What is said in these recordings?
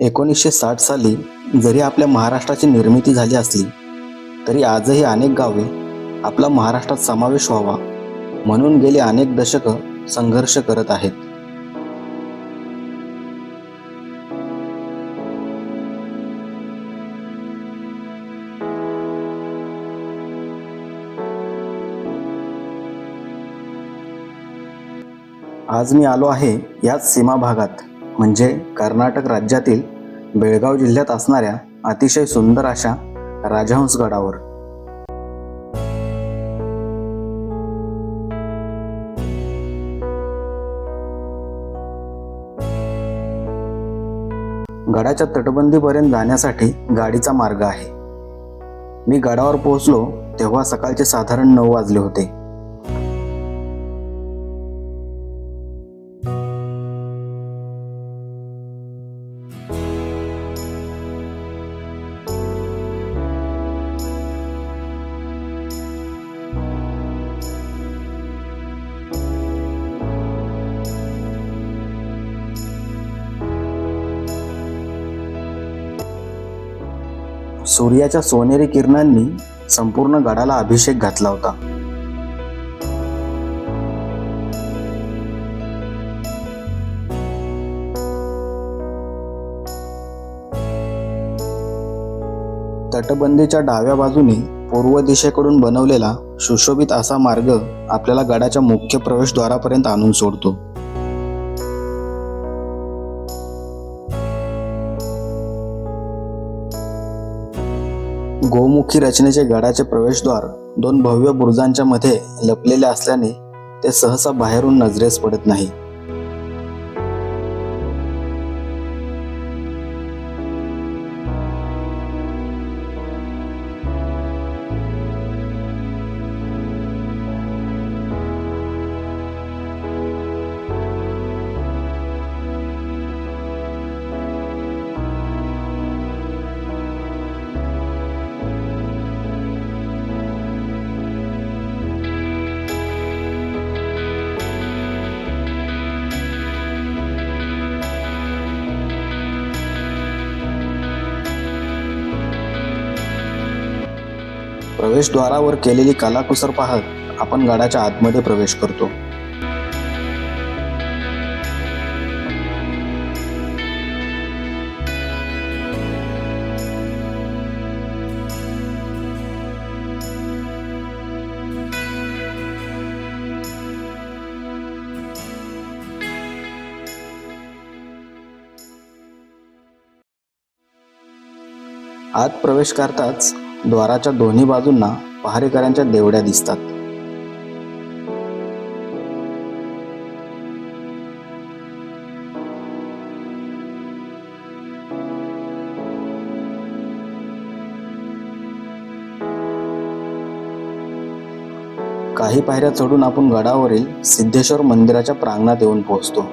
1960 साली जरी आपल्या महाराष्ट्राची निर्मिती झाली असली तरी आजही अनेक गावे आपला महाराष्ट्रात समावेश व्हावा म्हणून गेली अनेक दशकं संघर्ष करत आहेत. आज मी आलो आहे याच सीमा भागात म्हणजे कर्नाटक राज्यातील बेळगाव जिल्ह्यात असणाऱ्या अतिशय सुंदर अशा राजहंस गडावर. गडाच्या तटबंदीपर्यंत जाण्यासाठी गाडीचा मार्ग आहे. मी गडावर पोहोचलो तेव्हा सकाळचे साधारण 9 वाजले होते. सूर्याच्या सोनेरी किरणांनी संपूर्ण गडाला अभिषेक घातला होता. तटबंदीच्या डाव्या बाजूने पूर्व दिशेकडून बनवलेला सुशोभित असा मार्ग आपल्याला गडाच्या मुख्य प्रवेशद्वारापर्यंत आणून सोडतो. गोमुखी रचनेचे गडाचे प्रवेशद्वार 2 भव्य बुरुजांच्या मध्ये लपलेले असल्याने ते सहसा बाहेरून नजरेस पडत नाही. प्रवेशद्वारावर केलेली कलाकुसर पाहत आपण गडाच्या आतमध्ये प्रवेश करतो. आत प्रवेश करताच द्वाराच्या दोन्ही बाजूंना पहारेकऱ्यांच्या देवड्या दिसतात. काही पायऱ्या चढून आपण गडावरील सिद्धेश्वर मंदिराच्या प्रांगणात येऊन पोहोचतो.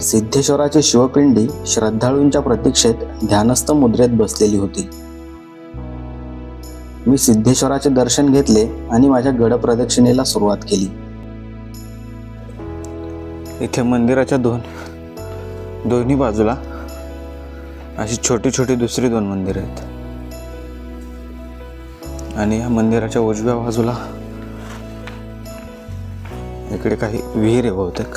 सिद्धेश्वराची शिवपिंडी श्रद्धाळूंच्या प्रतीक्षेत ध्यानस्थ मुद्रेत बसलेली होती. मी सिद्धेश्वराचे दर्शन घेतले आणि माझ्या गड प्रदक्षिणेला सुरुवात केली. इथे मंदिराच्या दोन्ही बाजूला अशी छोटी छोटी दुसरी 2 मंदिरं आहेत आणि या मंदिराच्या उजव्या बाजूला इकडे काही विहीर आहे बहुतेक.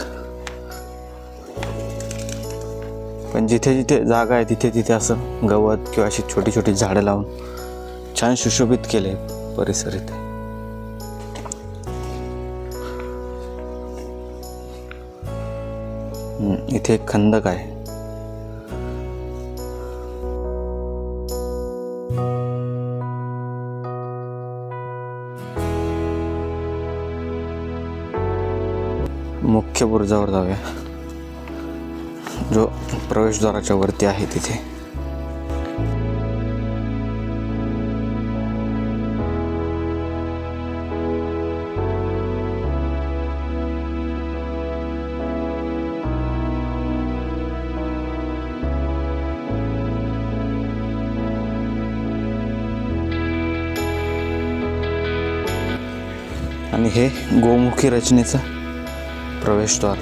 पण जिथे जिथे जागा आहे तिथे तिथे असं गवत किंवा अशी छोटी छोटी झाडं लावून छान सुशोभित केले परिसर. इथे एक खंदक आहे. मुख्य बुरुजावर जाऊया, जो प्रवेशद्वाराच्या वरती आहे तिथे. आणि हे गोमुखी रचनेचा प्रवेशद्वार.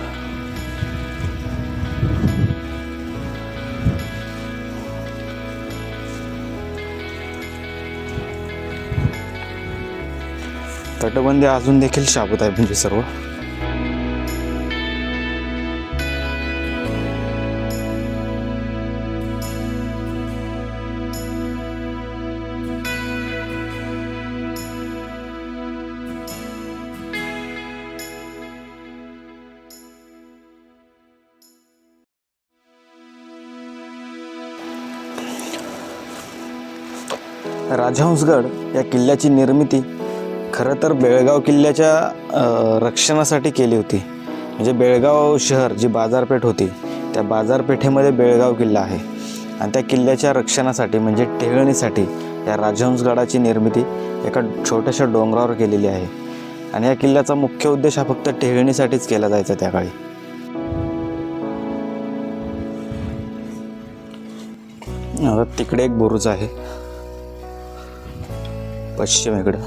तटबंदी अजून देखील शाबूत आहे म्हणजे सर्व. राजहंसगड या किल्ल्याची निर्मिती खरं तर बेळगाव किल्ल्याच्या रक्षणासाठी केली होती. म्हणजे बेळगाव शहर जी बाजारपेठ होती, त्या बाजारपेठेमध्ये बेळगाव किल्ला आहे आणि त्या किल्ल्याच्या रक्षणासाठी म्हणजे टेहळणीसाठी या राजहंसगडाची निर्मिती एका छोट्याशा डोंगरावर केलेली आहे. आणि या किल्ल्याचा मुख्य उद्देश हा फक्त टेहळणीसाठीच केला जायचा त्या काळी. आता तिकडे एक बुरुज आहे पश्चिमेकडं.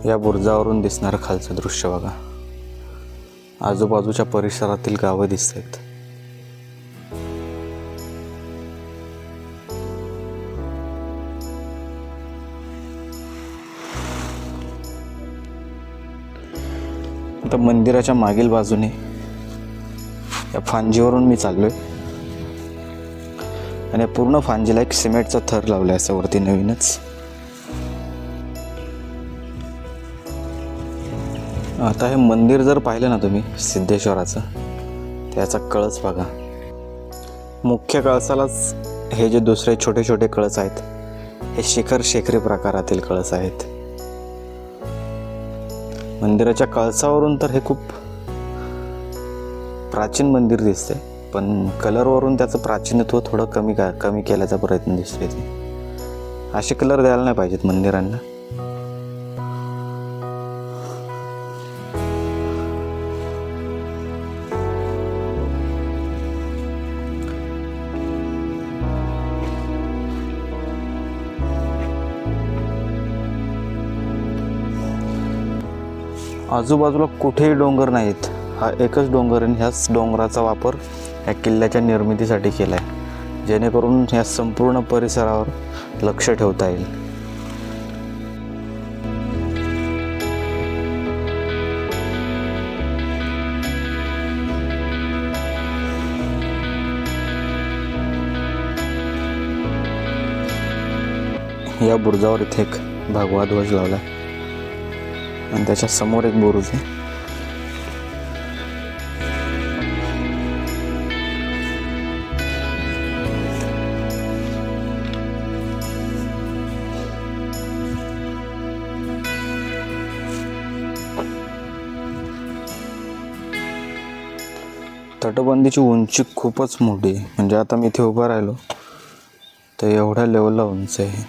या बुरुजावरून दिसणारं खालचं दृश्य बघा. आजूबाजूच्या परिसरातील गावं दिसत आहेत. आता मंदिराच्या मागील बाजूने या फांजीवरून मी चाललोय आणि पूर्ण फांजीला एक सिमेंटचा थर लावलाय असं वरती नवीनच. आता हे मंदिर जर पाहिलं ना तुम्ही सिद्धेश्वराचं, त्याचा कळस बघा. मुख्य कळसालाच हे जे दुसरे छोटे छोटे कळस आहेत हे शिखर शेखरी प्रकारातील कळस आहेत. मंदिराच्या कळसावरून तर हे खूप प्राचीन मंदिर दिसतंय, पण कलरवरून त्याचं प्राचीनत्व थोडं कमी केल्याचा प्रयत्न दिसतोय. ते असे कलर द्यायला नाही पाहिजेत मंदिरांना. आजूबाजूला कुठेही डोंगर नाहीत. हा एकच डोंगर आणि ह्याच डोंगराचा वापर या किल्ल्याच्या निर्मितीसाठी केला आहे, जेणेकरून ह्या संपूर्ण परिसरावर लक्ष ठेवता येईल. या बुरुजावर इथे एक भगवा ध्वज लावला आणि त्याच्या समोर एक बुरुज आहे. तटबंदीची उंची खूपच मोठी आहे. म्हणजे आता मी इथे उभा राहिलो तर एवढ्या लेवलला उंच आहे.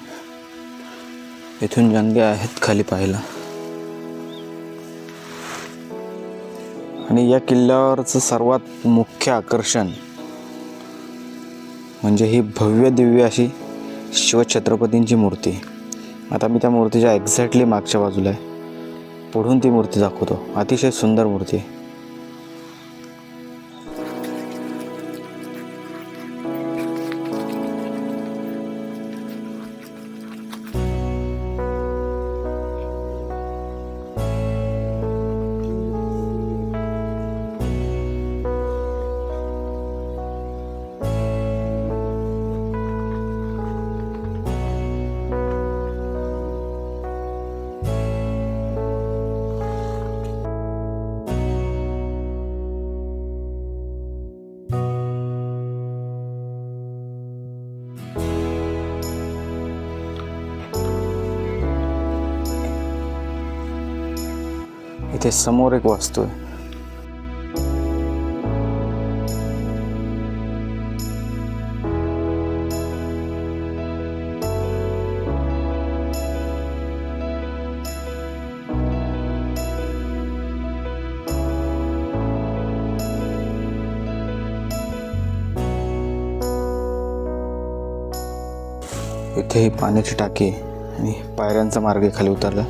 इथून जंगे आहेत खाली पाहायला. आणि या किल्ल्यावरचं सर्वात मुख्य आकर्षण म्हणजे ही भव्य दिव्य अशी शिवछत्रपतींची मूर्ती. आता मी त्या मूर्तीच्या एक्झॅक्टली मागच्या बाजूला आहे. पुढून ती मूर्ती दाखवतो. अतिशय सुंदर मूर्ती आहे. इथे समोर एक वास्तू आहे. इथे ही पाण्याची टाकी आहे आणि पायऱ्यांचा मार्ग खाली उतरला.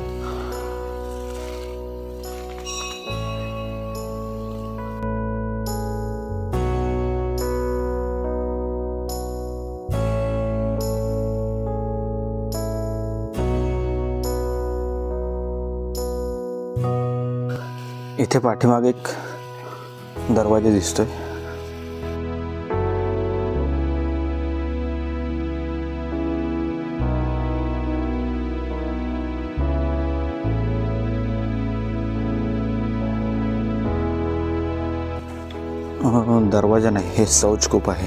इथे पाठीमागे एक दरवाजा दिसतोय. दरवाजा नाही, हे शौचकूप आहे.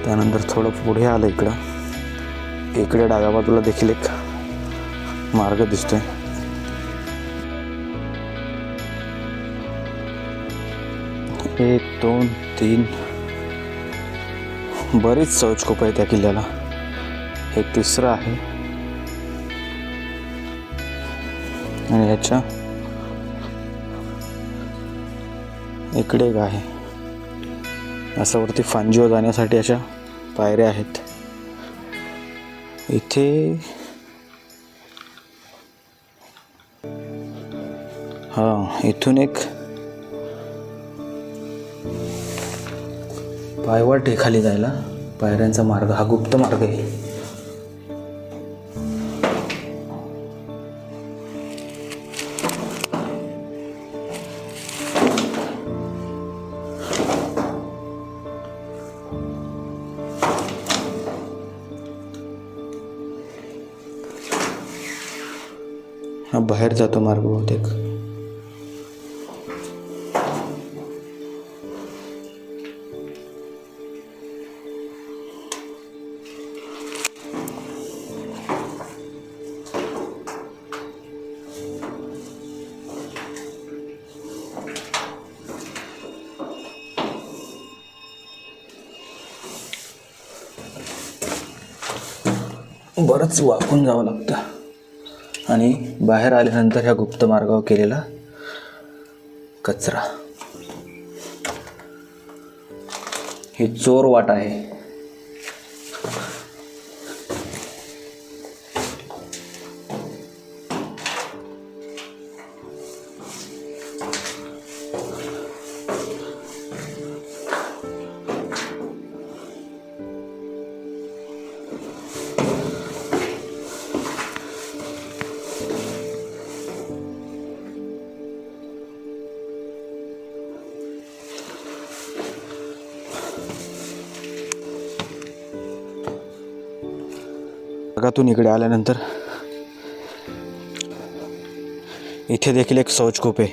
त्यानंतर थोडं पुढे आलं इकडे डाव्या बाजूला देखील एक मार्ग दिसतोय. एक, दोन, तीन, बरीच शौचकूप आहे त्या किल्ल्याला. हे तिसरं आहे आणि ह्याच्या इकडे एक आहे. असं वरती फांजीवर जाण्यासाठी अशा पायऱ्या आहेत. इथे इथून एक पायवाट आहे खाली जायला. पायऱ्यांचा मार्ग हा गुप्त मार्ग आहे. हा बाहेर जातो मार्ग बहुतेक. बरंच वाकून जावं लागतं आणि बाहेर आल्यानंतर ह्या गुप्त मार्गावर केलेला कचरा. ही चोर वाट आहे. मार्गातून इकडे आल्यानंतर इथे देखील एक शौचकूप आहे.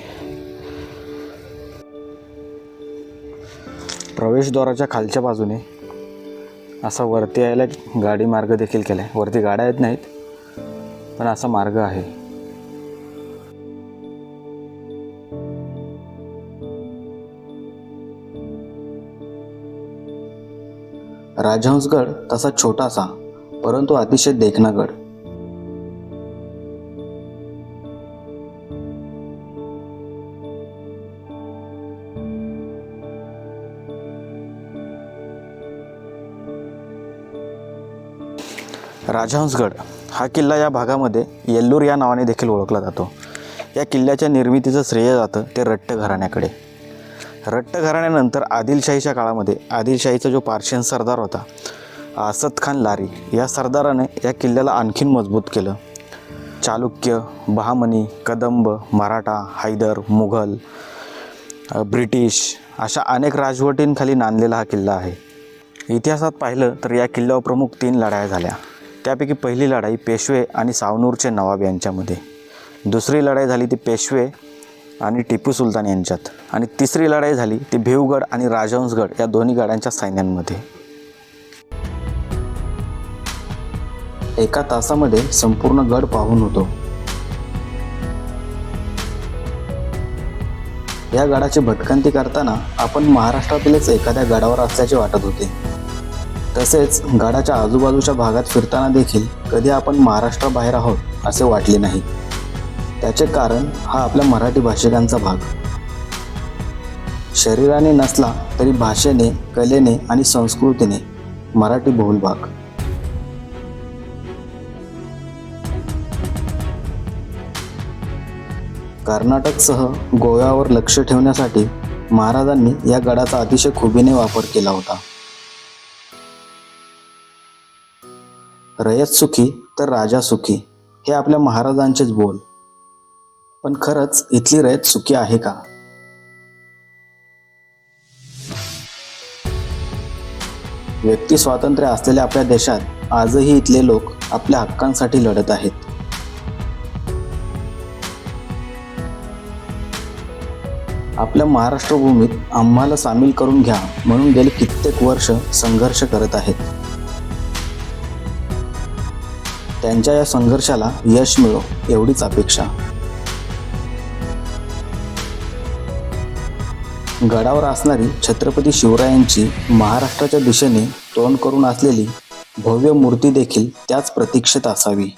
प्रवेशद्वाराच्या खालच्या बाजूने असा वरती यायला गाडी मार्ग देखील केलाय. वरती गाड्या येत नाहीत पण असा मार्ग आहे. राजहंसगड तसा छोटासा परंतु अतिशय देखणा गड. राजहंसगड हा किल्ला या भागामध्ये येल्लूर या नावाने देखील ओळखला जातो. या किल्ल्याच्या निर्मितीचं श्रेय जातं ते रट्ट घराण्याकडे. रट्ट घराण्यानंतर आदिलशाहीच्या काळामध्ये आदिलशाहीचा जो पार्शियन सरदार होता असद खान लारी, या सरदाराने या किल्ल्याला आणखीन मजबूत केलं. चालुक्य, बहामनी, कदंब, मराठा, हैदर, मुघल, ब्रिटिश अशा अनेक राजवटींखाली नांदलेला हा किल्ला आहे. इतिहासात पाहिलं तर या किल्ल्यावर प्रमुख 3 लढाया झाल्या. त्यापैकी पहिली लढाई पेशवे आणि सावनूरचे नवाब यांच्यामध्ये. दुसरी लढाई झाली ती पेशवे आणि टिपू सुलतान यांच्यात. आणि तिसरी लढाई झाली ती भिवगड आणि राजहंसगड या दोन्ही गडांच्या सैन्यांमध्ये. एका तासामध्ये संपूर्ण गड पाहून होतो. या गडाची भटकंती करताना आपण महाराष्ट्रातीलच एखाद्या गडावर असल्याचे वाटत होते. तसेच गडाच्या आजूबाजूच्या भागात फिरताना देखील कधी आपण महाराष्ट्राबाहेर आहोत असे वाटले नाही. त्याचे कारण हा आपल्या मराठी भाषिकांचा भाग. शरीराने नसला तरी भाषेने, कलेने आणि संस्कृतीने मराठी बहुल भाग. कर्नाटकसह गोव्यावर लक्ष ठेवण्यासाठी महाराजांनी या गडाचा अतिशय खुबीने वापर केला होता. रयत सुखी तर राजा सुखी हे आपल्या महाराजांचेच बोल. पण खरंच इथली रयत सुखी आहे का? व्यक्ती स्वातंत्र्य असलेल्या आपल्या देशात आजही इथले लोक आपल्या हक्कांसाठी लढत आहेत. आपल्या महाराष्ट्र भूमीत आम्हाला सामील करून घ्या म्हणून गेले कित्येक वर्ष संघर्ष करत आहेत. त्यांच्या या संघर्षाला यश मिळो एवढीच अपेक्षा. गडावर असणारी छत्रपती शिवरायांची महाराष्ट्राच्या दिशेने तोंड करून असलेली भव्य मूर्ती देखील त्याच प्रतीक्षेत असावी.